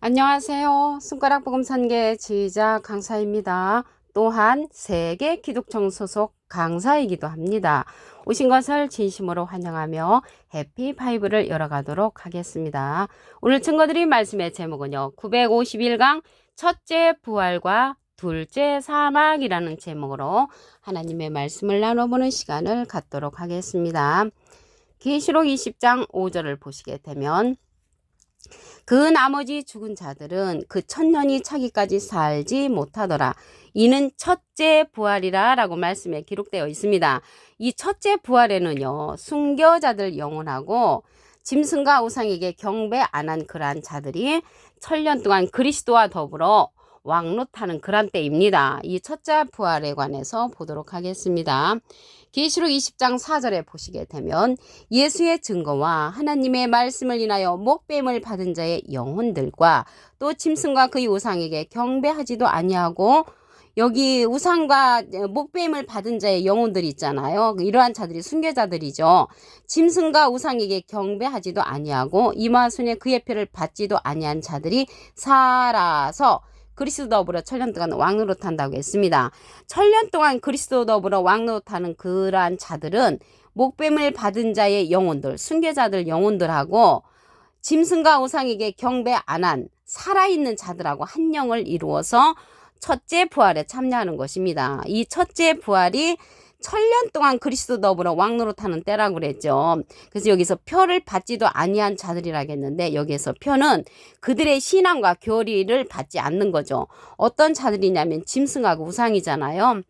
안녕하세요. 손가락 복음 선계 지휘자 강사입니다. 또한 세계 기독청 소속 강사이기도 합니다. 오신 것을 진심으로 환영하며 해피파이브를 열어가도록 하겠습니다. 오늘 증거드릴 말씀의 제목은요. 951강 첫째 부활과 둘째 사막이라는 제목으로 하나님의 말씀을 나눠보는 시간을 갖도록 하겠습니다. 계시록 20장 5절을 보시게 되면 그 나머지 죽은 자들은 그 천년이 차기까지 살지 못하더라. 이는 첫째 부활이라 라고 말씀에 기록되어 있습니다. 이 첫째 부활에는요. 순교자들 영혼하고 짐승과 우상에게 경배 안 한 그러한 자들이 천년 동안 그리스도와 더불어 왕노타는 그런 때입니다. 이 첫째 부활에 관해서 보도록 하겠습니다. 계시록 20장 4절에 보시게 되면 예수의 증거와 하나님의 말씀을 인하여 목배임을 받은 자의 영혼들과 또 짐승과 그의 우상에게 경배하지도 아니하고 여기 우상과 목배임을 받은 자의 영혼들이 있잖아요. 이러한 자들이 순교자들이죠. 짐승과 우상에게 경배하지도 아니하고 이마순에 그의 표를 받지도 아니한 자들이 살아서 그리스도 더불어 천년 동안 왕노릇한다고 했습니다. 천년 동안 그리스도 더불어 왕노릇하는 그러한 자들은 목배임을 받은 자의 영혼들, 순교자들 영혼들하고 짐승과 우상에게 경배 안 한 살아있는 자들하고 한 영을 이루어서 첫째 부활에 참여하는 것입니다. 이 첫째 부활이 천년 동안 그리스도 더불어 왕노릇하는 때라고 그랬죠. 그래서 여기서 표를 받지도 아니한 자들이라고 했는데 여기에서 표는 그들의 신앙과 교리를 받지 않는 거죠. 어떤 자들이냐면 짐승하고 우상이잖아요.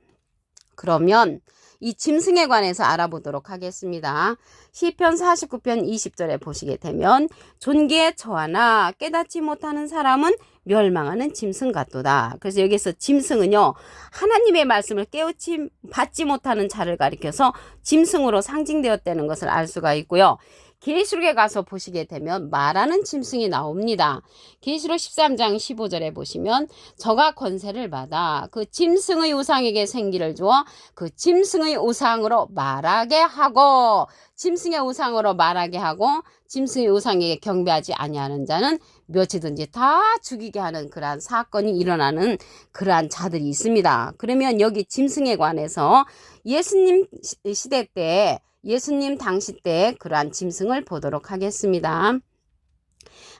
그러면 이 짐승에 관해서 알아보도록 하겠습니다. 시편 49편 20절에 보시게 되면 존귀에 처하나 깨닫지 못하는 사람은 멸망하는 짐승 같도다. 그래서 여기서 짐승은요. 하나님의 말씀을 깨우치 받지 못하는 자를 가리켜서 짐승으로 상징되었다는 것을 알 수가 있고요. 계시록에 가서 보시게 되면 말하는 짐승이 나옵니다. 계시록 13장 15절에 보시면 저가 권세를 받아 그 짐승의 우상에게 생기를 주어 그 짐승의 우상으로 말하게 하고 짐승의 우상으로 말하게 하고 짐승의 우상에게 경배하지 아니하는 자는 몇이든지 다 죽이게 하는 그러한 사건이 일어나는 그러한 자들이 있습니다. 그러면 여기 짐승에 관해서 예수님 시대 때 예수님 당시 때 그러한 짐승을 보도록 하겠습니다.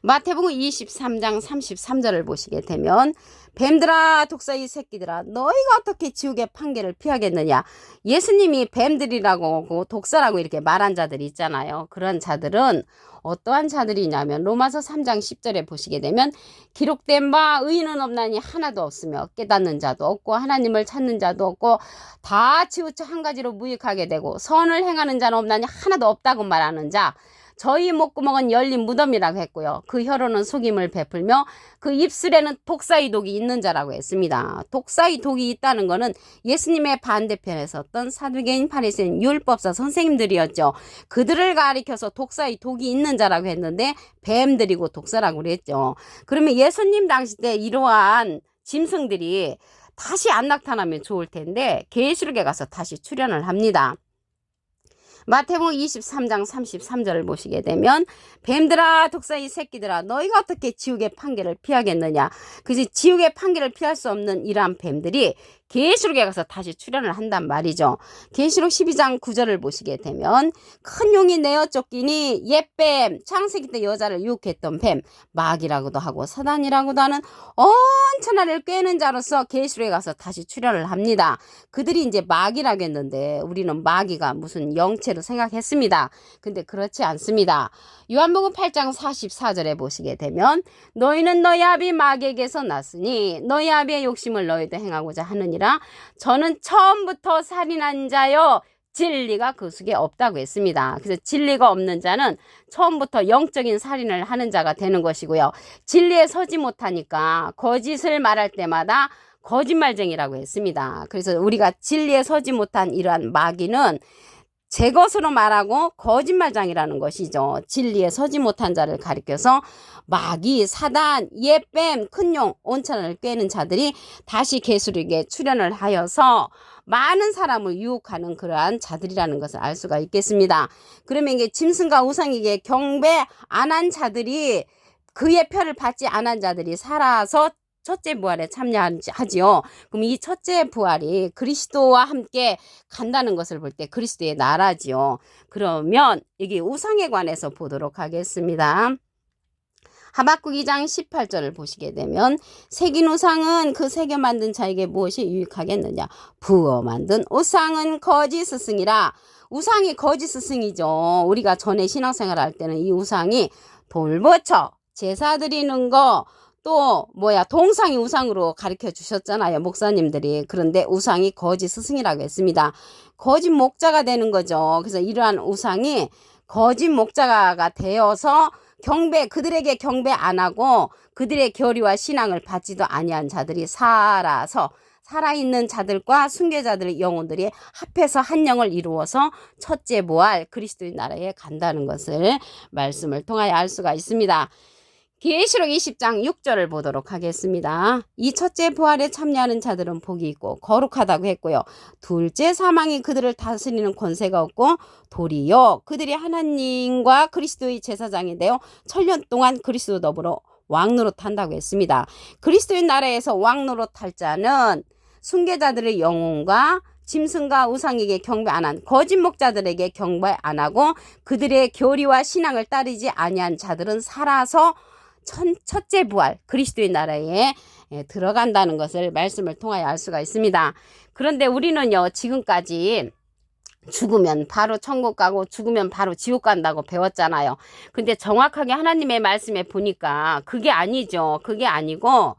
마태복음 23장 33절을 보시게 되면 뱀들아 독사의 새끼들아 너희가 어떻게 지옥의 판결을 피하겠느냐. 예수님이 뱀들이라고 하고 독사라고 이렇게 말한 자들이 있잖아요. 그런 자들은 어떠한 자들이냐면 로마서 3장 10절에 보시게 되면 기록된 바 의인은 없나니 하나도 없으며 깨닫는 자도 없고 하나님을 찾는 자도 없고 다 치우쳐 한 가지로 무익하게 되고 선을 행하는 자는 없나니 하나도 없다고 말하는 자 저희 목구멍은 열린 무덤이라고 했고요. 그 혀로는 속임을 베풀며 그 입술에는 독사의 독이 있는 자라고 했습니다. 독사의 독이 있다는 것은 예수님의 반대편에 섰던 사두개인 바리새인 율법사 선생님들이었죠. 그들을 가리켜서 독사의 독이 있는 자라고 했는데 뱀들이고 독사라고 그랬죠. 그러면 예수님 당시 때 이러한 짐승들이 다시 안 나타나면 좋을 텐데 계시록에 가서 다시 출현을 합니다. 마태복음 23장 33절을 보시게 되면 뱀들아 독사의 새끼들아 너희가 어떻게 지옥의 판결을 피하겠느냐. 그래서 지옥의 판결을 피할 수 없는 이러한 뱀들이 계시록에 가서 다시 출현을 한단 말이죠. 계시록 12장 9절을 보시게 되면 큰 용이 내어 쫓기니 옛뱀 창세기 때 여자를 유혹했던 뱀 마귀라고도 하고 사단이라고도 하는 온천하를 꿰는 자로서 계시록에 가서 다시 출현을 합니다. 그들이 이제 마귀라고 했는데 우리는 마귀가 무슨 영체로 생각했습니다. 근데 그렇지 않습니다. 요한복음 8장 44절에 보시게 되면 너희는 너희 아비 마귀에게서 났으니 너희 아비의 욕심을 너희도 행하고자 하느니라. 저는 처음부터 살인한 자여 진리가 그 속에 없다고 했습니다. 그래서 진리가 없는 자는 처음부터 영적인 살인을 하는 자가 되는 것이고요. 진리에 서지 못하니까 거짓을 말할 때마다 거짓말쟁이라고 했습니다. 그래서 우리가 진리에 서지 못한 이러한 마귀는 제 것으로 말하고 거짓말장이라는 것이죠. 진리에 서지 못한 자를 가리켜서 마귀, 사단, 옛뱀, 큰용, 온천을 꿰는 자들이 다시 계시록에 출현을 하여서 많은 사람을 유혹하는 그러한 자들이라는 것을 알 수가 있겠습니다. 그러면 이게 짐승과 우상에게 경배 안 한 자들이 그의 표를 받지 않은 자들이 살아서 첫째 부활에 참여하지요. 그럼 이 첫째 부활이 그리스도와 함께 간다는 것을 볼 때 그리스도의 나라지요. 그러면 여기 우상에 관해서 보도록 하겠습니다. 하박국 2장 18절을 보시게 되면 새긴 우상은 그 새겨 만든 자에게 무엇이 유익하겠느냐. 부어 만든 우상은 거짓 스승이라. 우상이 거짓 스승이죠. 우리가 전에 신앙생활 할 때는 이 우상이 돌보쳐 제사 드리는 거 또 동상이 우상으로 가르쳐 주셨잖아요. 목사님들이. 그런데 우상이 거짓 스승이라고 했습니다. 거짓 목자가 되는 거죠. 그래서 이러한 우상이 거짓 목자가 되어서 그들에게 경배 안 하고 그들의 교리와 신앙을 받지도 아니한 자들이 살아있는 자들과 순교자들의 영혼들이 합해서 한 영을 이루어서 첫째 부활 그리스도의 나라에 간다는 것을 말씀을 통하여 알 수가 있습니다. 계시록 20장 6절을 보도록 하겠습니다. 이 첫째 부활에 참여하는 자들은 복이 있고 거룩하다고 했고요. 둘째 사망이 그들을 다스리는 권세가 없고 도리어 그들이 하나님과 그리스도의 제사장이 되어 천년 동안 그리스도 더불어 왕노릇한다고 했습니다. 그리스도의 나라에서 왕노릇할 자는 순교자들의 영혼과 짐승과 우상에게 경배 안 한 거짓 목자들에게 경배 안 하고 그들의 교리와 신앙을 따르지 아니한 자들은 살아서 첫째 부활 그리스도의 나라에 들어간다는 것을 말씀을 통하여 알 수가 있습니다. 그런데 우리는요 지금까지 죽으면 바로 천국 가고 죽으면 바로 지옥 간다고 배웠잖아요. 근데 정확하게 하나님의 말씀에 보니까 그게 아니죠. 그게 아니고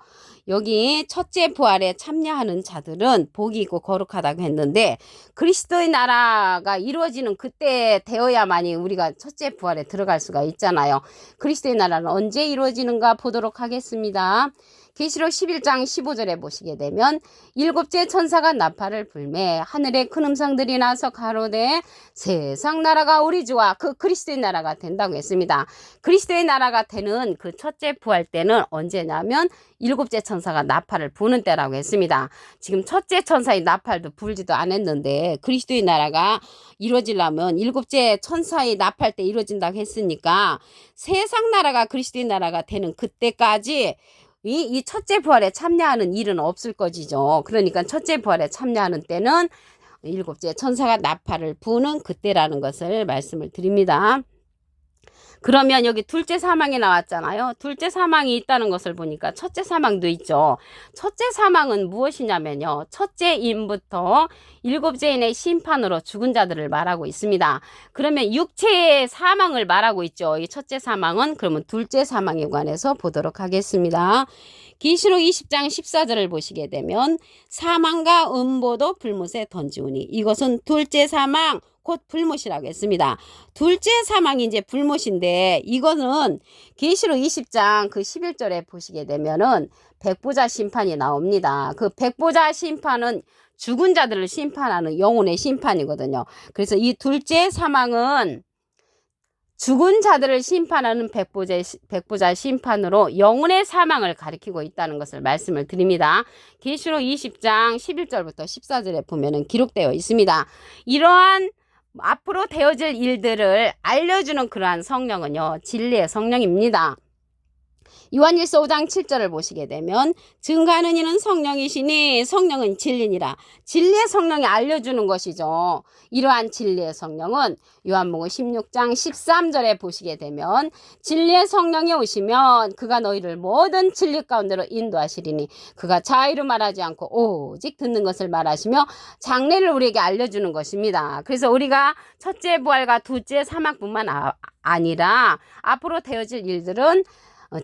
여기 첫째 부활에 참여하는 자들은 복이 있고 거룩하다고 했는데 그리스도의 나라가 이루어지는 그때 되어야만이 우리가 첫째 부활에 들어갈 수가 있잖아요. 그리스도의 나라는 언제 이루어지는가 보도록 하겠습니다. 계시록 11장 15절에 보시게 되면 일곱째 천사가 나팔을 불매 하늘에 큰 음성들이 나서 가로되 세상 나라가 우리 주와 그 그리스도의 나라가 된다고 했습니다. 그리스도의 나라가 되는 그 첫째 부활 때는 언제냐면 일곱째 천사가 나팔을 부는 때라고 했습니다. 지금 첫째 천사의 나팔도 불지도 않았는데 그리스도의 나라가 이루어지려면 일곱째 천사의 나팔 때 이루어진다고 했으니까 세상 나라가 그리스도의 나라가 되는 그때까지 이 첫째 부활에 참여하는 일은 없을 것이죠. 그러니까 첫째 부활에 참여하는 때는 일곱째 천사가 나팔을 부는 그때라는 것을 말씀을 드립니다. 그러면 여기 둘째 사망이 나왔잖아요. 둘째 사망이 있다는 것을 보니까 첫째 사망도 있죠. 첫째 사망은 무엇이냐면요. 첫째 인부터 일곱째 인의 심판으로 죽은 자들을 말하고 있습니다. 그러면 육체의 사망을 말하고 있죠. 이 첫째 사망은 그러면 둘째 사망에 관해서 보도록 하겠습니다. 계시록 20장 14절을 보시게 되면 사망과 음보도 불못에 던지우니 이것은 둘째 사망 곧 불못이라고 했습니다. 둘째 사망이 이제 불못인데 이거는 계시록 20장 그 11절에 보시게 되면은 백보자 심판이 나옵니다. 그 백보자 심판은 죽은 자들을 심판하는 영혼의 심판이거든요. 그래서 이 둘째 사망은 죽은 자들을 심판하는 백보자 심판으로 영혼의 사망을 가리키고 있다는 것을 말씀을 드립니다. 계시록 20장 11절부터 14절에 보면은 기록되어 있습니다. 이러한 앞으로 되어질 일들을 알려주는 그러한 성령은요, 진리의 성령입니다. 요한일서 5장 7절을 보시게 되면 증거하는 이는 성령이시니 성령은 진리니라. 진리의 성령이 알려주는 것이죠. 이러한 진리의 성령은 요한복음 16장 13절에 보시게 되면 진리의 성령이 오시면 그가 너희를 모든 진리 가운데로 인도하시리니 그가 자의로 말하지 않고 오직 듣는 것을 말하시며 장래를 우리에게 알려주는 것입니다. 그래서 우리가 첫째 부활과 둘째 사망뿐만 아니라 앞으로 되어질 일들은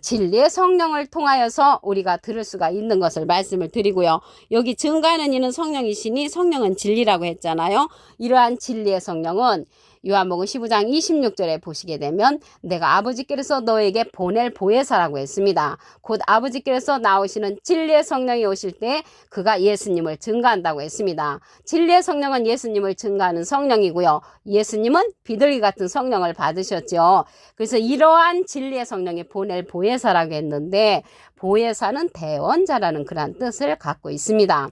진리의 성령을 통하여서 우리가 들을 수가 있는 것을 말씀을 드리고요. 여기 증거하는 이는 성령이시니 성령은 진리라고 했잖아요. 이러한 진리의 성령은 요한복음 15장 26절에 보시게 되면 내가 아버지께로서 너에게 보낼 보혜사라고 했습니다. 곧 아버지께로서 나오시는 진리의 성령이 오실 때 그가 예수님을 증거한다고 했습니다. 진리의 성령은 예수님을 증거하는 성령이고요. 예수님은 비둘기 같은 성령을 받으셨죠. 그래서 이러한 진리의 성령이 보낼 보혜사라고 했는데 보혜사는 대언자라는 그런 뜻을 갖고 있습니다.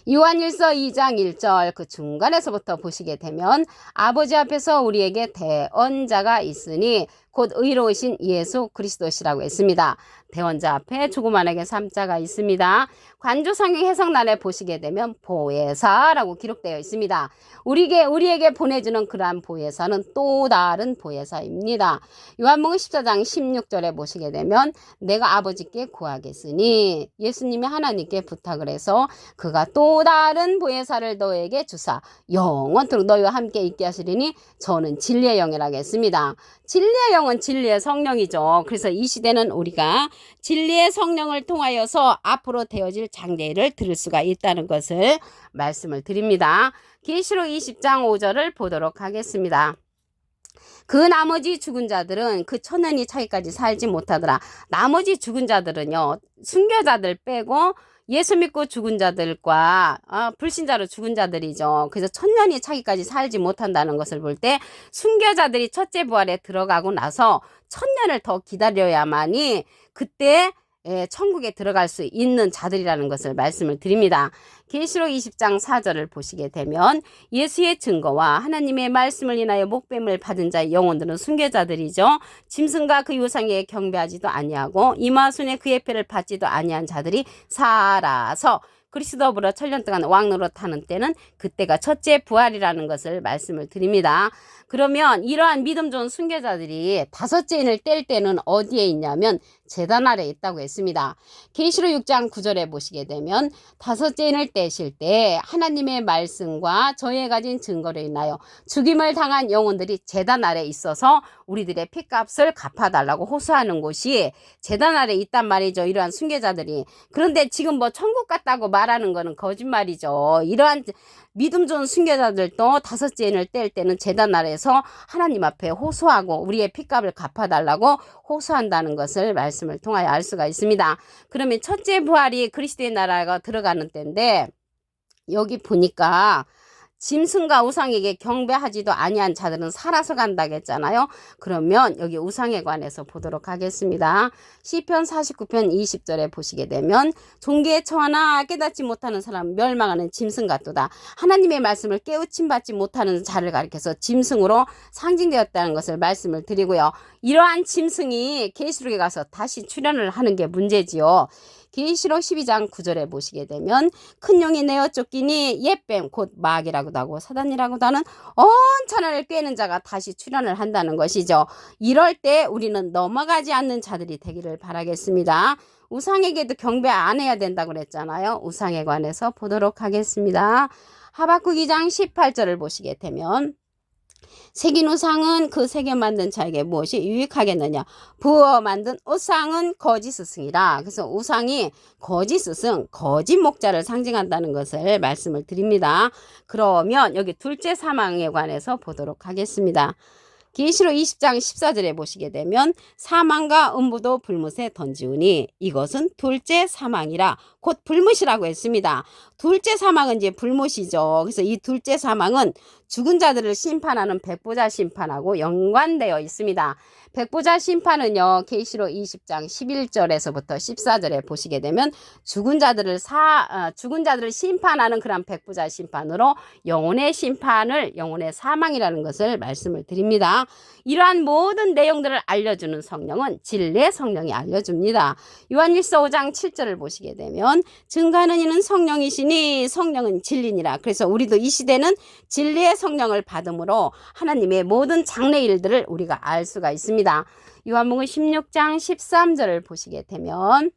요한일서 2장 1절 그 중간에서부터 보시게 되면 아버지 앞에서 우리에게 대언자가 있으니 곧 의로우신 예수 그리스도시라고 했습니다. 대원자 앞에 조그만하게 3자가 있습니다. 관조성경 해석란에 보시게 되면 보혜사라고 기록되어 있습니다. 우리에게 보내주는 그러한 보혜사는 또 다른 보혜사입니다. 요한복음 14장 16절에 보시게 되면 내가 아버지께 구하겠으니 예수님이 하나님께 부탁을 해서 그가 또 다른 보혜사를 너에게 주사 영원토록 너희와 함께 있게 하시리니 저는 진리의 영이라고 했습니다. 진리의 영은 진리의 성령이죠. 그래서 이 시대는 우리가 진리의 성령을 통하여서 앞으로 되어질 장래를 들을 수가 있다는 것을 말씀을 드립니다. 계시록 20장 5절을 보도록 하겠습니다. 그 나머지 죽은 자들은 그 천년이 차기까지 살지 못하더라. 나머지 죽은 자들은요, 순교자들 빼고 예수 믿고 죽은 자들과 불신자로 죽은 자들이죠. 그래서 천년이 차기까지 살지 못한다는 것을 볼 때 순교자들이 첫째 부활에 들어가고 나서 천년을 더 기다려야만이 그때 천국에 들어갈 수 있는 자들이라는 것을 말씀을 드립니다. 계시록 20장 4절을 보시게 되면 예수의 증거와 하나님의 말씀을 인하여 목뱀을 받은 자의 영혼들은 순교자들이죠. 짐승과 그 유상에 경배하지도 아니하고 이마순에 그의 표를 받지도 아니한 자들이 살아서 그리스도보러 천년 동안 왕노릇 하는 때는 그때가 첫째 부활이라는 것을 말씀을 드립니다. 그러면 이러한 믿음 좋은 순교자들이 다섯째 인을 뗄 때는 어디에 있냐면 제단 아래에 있다고 했습니다. 계시록 6장 9절에 보시게 되면 다섯째 인을 떼실 때 하나님의 말씀과 저희의 가진 증거로 인하여 죽임을 당한 영혼들이 제단 아래에 있어서 우리들의 핏값을 갚아달라고 호소하는 곳이 제단 아래에 있단 말이죠. 이러한 순교자들이. 그런데 지금 뭐 천국 갔다고 말하는 거는 거짓말이죠. 이러한 믿음 좋은 순교자들도 다섯째 인을 뗄 때는 제단 아래에서 하나님 앞에 호소하고 우리의 핏값을 갚아달라고 호소한다는 것을 말씀을 통하여 알 수가 있습니다. 그러면 첫째 부활이 그리스도의 나라가 들어가는 때인데 여기 보니까 짐승과 우상에게 경배하지도 아니한 자들은 살아서 간다고 했잖아요. 그러면 여기 우상에 관해서 보도록 하겠습니다. 시편 49편 20절에 보시게 되면 종기에 처하나 깨닫지 못하는 사람 멸망하는 짐승 같도다. 하나님의 말씀을 깨우침 받지 못하는 자를 가리켜서 짐승으로 상징되었다는 것을 말씀을 드리고요. 이러한 짐승이 계시록에 가서 다시 출현을 하는 게 문제지요. 계시록 12장 9절에 보시게 되면 큰 용이 내어 쫓기니 옛뱀 곧 마귀라고도 하고 사단이라고도 하는 천하를 꿰는 자가 다시 출현을 한다는 것이죠. 이럴 때 우리는 넘어가지 않는 자들이 되기를 바라겠습니다. 우상에게도 경배 안 해야 된다고 그랬잖아요. 우상에 관해서 보도록 하겠습니다. 하박국 2장 18절을 보시게 되면 새긴 우상은 그 새겨 만든 자에게 무엇이 유익하겠느냐. 부어 만든 우상은 거짓 스승이라. 그래서 우상이 거짓 스승, 거짓 목자를 상징한다는 것을 말씀을 드립니다. 그러면 여기 둘째 사망에 관해서 보도록 하겠습니다. 계시록 20장 14절에 보시게 되면 사망과 음부도 불못에 던지우니 이것은 둘째 사망이라 곧 불못이라고 했습니다. 둘째 사망은 이제 불못이죠. 그래서 이 둘째 사망은 죽은 자들을 심판하는 백보자 심판하고 연관되어 있습니다. 백보자 심판은요, 계시록 20장 11절에서부터 14절에 보시게 되면 죽은 자들을 심판하는 그런 백보자 심판으로 영혼의 심판을 영혼의 사망이라는 것을 말씀을 드립니다. 이러한 모든 내용들을 알려주는 성령은 진리의 성령이 알려줍니다. 요한일서 5장 7절을 보시게 되면 증거하는 이는 성령이시니 성령은 진리니라. 그래서 우리도 이 시대는 진리의 성령을 받음으로 하나님의 모든 장래 일들을 우리가 알 수가 있습니다. 요한복음 16장 13절을 보시게 되면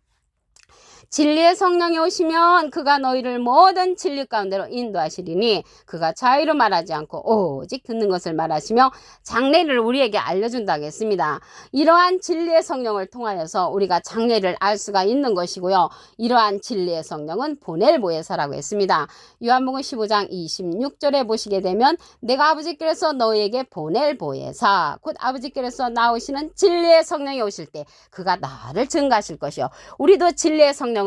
진리의 성령이 오시면 그가 너희를 모든 진리 가운데로 인도하시리니 그가 자유로 말하지 않고 오직 듣는 것을 말하시며 장래를 우리에게 알려준다고 했습니다. 이러한 진리의 성령을 통하여서 우리가 장래를 알 수가 있는 것이고요. 이러한 진리의 성령은 보낼 보혜사라고 했습니다. 요한복음 15장 26절에 보시게 되면 내가 아버지께로서 너희에게 보낼 보혜사 곧 아버지께로서 나오시는 진리의 성령이 오실 때 그가 나를 증거하실 것이요. 우리도 진리의 성령을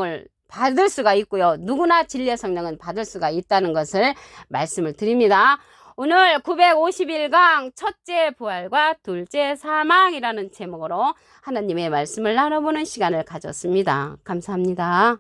받을 수가 있고요. 누구나 진리의 성령은 받을 수가 있다는 것을 말씀을 드립니다. 오늘 951강 첫째 부활과 둘째 사망이라는 제목으로 하나님의 말씀을 나눠보는 시간을 가졌습니다. 감사합니다.